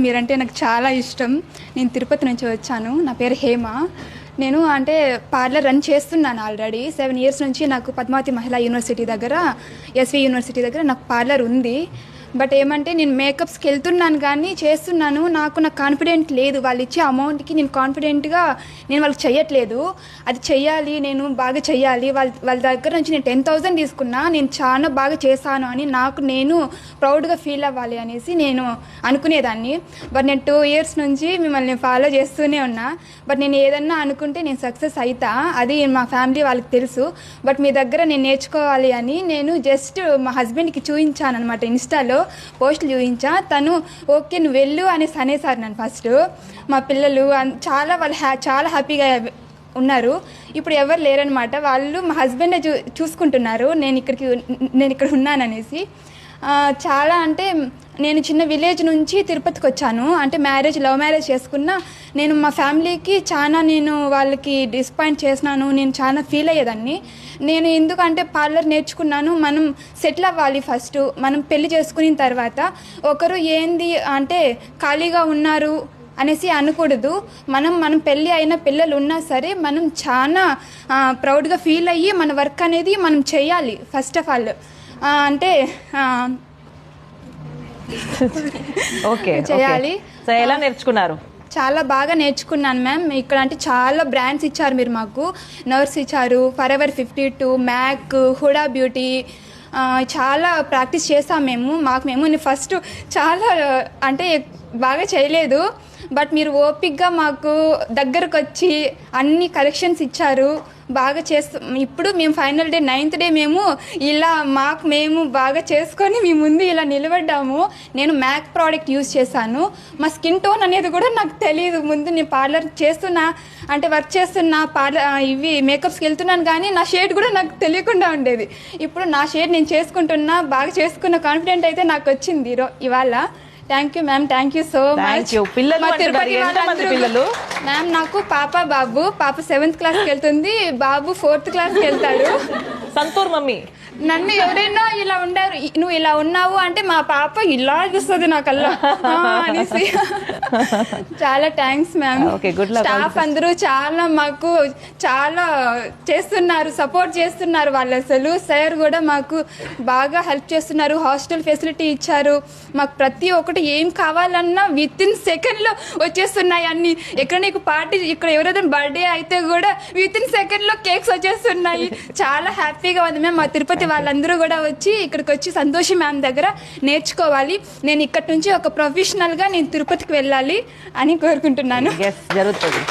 మీరంటే నాకు చాలా ఇష్టం. నేను తిరుపతి నుంచి వచ్చాను. నా పేరు హేమ. నేను అంటే పార్లర్ రన్ చేస్తున్నాను ఆల్రెడీ 7 ఇయర్స్ నుంచి. నాకు పద్మావతి మహిళా యూనివర్సిటీ దగ్గర, ఎస్వి యూనివర్సిటీ దగ్గర నాకు పార్లర్ ఉంది. బట్ ఏమంటే నేను మేకప్స్కి వెళ్తున్నాను కానీ చేస్తున్నాను, నాకు కాన్ఫిడెంట్ లేదు. వాళ్ళు ఇచ్చే అమౌంట్కి నేను కాన్ఫిడెంట్గా నేను వాళ్ళకి చెయ్యట్లేదు. అది చెయ్యాలి, నేను బాగా చెయ్యాలి. వాళ్ళ దగ్గర నుంచి నేను 10,000 తీసుకున్నా, నేను చాలా బాగా చేశాను అని నేను ప్రౌడ్గా ఫీల్ అవ్వాలి అనేసి నేను అనుకునేదాన్ని. బట్ నేను 2 ఇయర్స్ నుంచి మిమ్మల్ని ఫాలో చేస్తూనే ఉన్నా. బట్ నేను ఏదన్నా అనుకుంటే నేను సక్సెస్ అవుతా, అది మా ఫ్యామిలీ వాళ్ళకి తెలుసు. బట్ మీ దగ్గర నేను నేర్చుకోవాలి అని నేను జస్ట్ మా హస్బెండ్కి చూపించాను అనమాట. ఇన్స్టాలో పోస్టులు చూపించా. తను ఓకే నువ్వు వెళ్ళు అనేసారు నన్ను. ఫస్ట్ మా పిల్లలు వాళ్ళు చాలా హ్యాపీగా ఉన్నారు. ఇప్పుడు ఎవరు లేరనమాట. వాళ్ళు మా హస్బెండే చూసుకుంటున్నారు నేను ఇక్కడ ఉన్నాననేసి. చాలా అంటే నేను చిన్న విలేజ్ నుంచి తిరుపతికి వచ్చాను. అంటే లవ్ మ్యారేజ్ చేసుకున్నా. నేను మా ఫ్యామిలీకి నేను వాళ్ళకి డిసప్పాయింట్ చేసినాను. నేను చాలా ఫీల్ అయ్యేదాన్ని. నేను ఎందుకంటే పార్లర్ నేర్చుకున్నాను. మనం సెటిల్ అవ్వాలి ఫస్ట్. మనం పెళ్లి చేసుకున్న తర్వాత ఒకరు ఏంది అంటే ఖాళీగా ఉన్నారు అనేసి అనకూడదు. మనం పెళ్ళి అయిన పిల్లలు ఉన్నా సరే మనం చాలా ప్రౌడ్గా ఫీల్ అయ్యి మన వర్క్ అనేది మనం చేయాలి ఫస్ట్ ఆఫ్ ఆల్. అంటే ఓకే చేయాలి. సో ఎలా నేర్చుకున్నారు? చాలా బాగా నేర్చుకున్నాను మ్యామ్. ఇక్కడ అంటే చాలా బ్రాండ్స్ ఇచ్చారు మీరు మాకు. నర్స్ ఇచ్చారు, ఫరెవర్ 52, మ్యాక్, హుడా బ్యూటీ. చాలా ప్రాక్టీస్ చేసాం మేము ఫస్ట్ చాలా అంటే బాగా చేయలేదు. బట్ మీరు ఓపిక్గా మాకు దగ్గరకు వచ్చి అన్ని కలెక్షన్స్ ఇచ్చారు, బాగా ఇప్పుడు మేము ఫైనల్ డే 9th డే మేము బాగా చేసుకొని మీ ముందు ఇలా నిలబడ్డాము. నేను మ్యాక్ ప్రోడక్ట్ యూజ్ చేశాను. మా స్కిన్ టోన్ అనేది కూడా నాకు తెలియదు. ముందు నేను పార్లర్ చేస్తున్నా అంటే వర్క్ చేస్తున్నా, ఇవి మేకప్స్కి వెళ్తున్నాను కానీ నా షేడ్ కూడా నాకు తెలియకుండా ఉండేది. ఇప్పుడు నా షేడ్ నేను చేసుకుంటున్నా, బాగా చేసుకున్న కాన్ఫిడెంట్ అయితే నాకు వచ్చింది ఇవాళ. Thank you ma'am, thank you so much. Ma'am నాకు పాప బాబు. పాప 7th క్లాస్కి వెళ్తుంది, బాబు 4th క్లాస్కి వెళ్తాడు. సంతూర్ మమ్మీ నన్ను ఎవరైనా ఇలా ఉండారు, నువ్వు ఇలా ఉన్నావు అంటే మా పాప ఇలా చూస్తుంది నాకల్లా అనేసి. చాలా థ్యాంక్స్ మ్యామ్. స్టాఫ్ అందరూ మాకు చాలా చేస్తున్నారు, సపోర్ట్ చేస్తున్నారు వాళ్ళు. అసలు సార్ కూడా మాకు బాగా హెల్ప్ చేస్తున్నారు. హాస్టల్ ఫెసిలిటీ ఇచ్చారు మాకు. ప్రతి ఒక్కటి ఏం కావాలన్నా విత్-ఇన్ సెకండ్లో వచ్చేస్తున్నాయి అన్ని. ఎక్కడ నీకు పార్టీ, ఇక్కడ ఎవరైనా బర్త్డే అయితే కూడా విత్-ఇన్ సెకండ్లో కేక్స్ వచ్చేస్తున్నాయి. చాలా హ్యాపీగా ఉంది మ్యామ్. మా తిరుపతి వాళ్ళందరూ కూడా ఇక్కడికి వచ్చి సంతోషి మ్యామ్ దగ్గర నేర్చుకోవాలి. నేను ఇక్కడ నుంచి ఒక ప్రొఫెషనల్గా నేను తిరుపతికి వెళ్ళాలి అని కోరుకుంటున్నాను. జరుగుతుంది.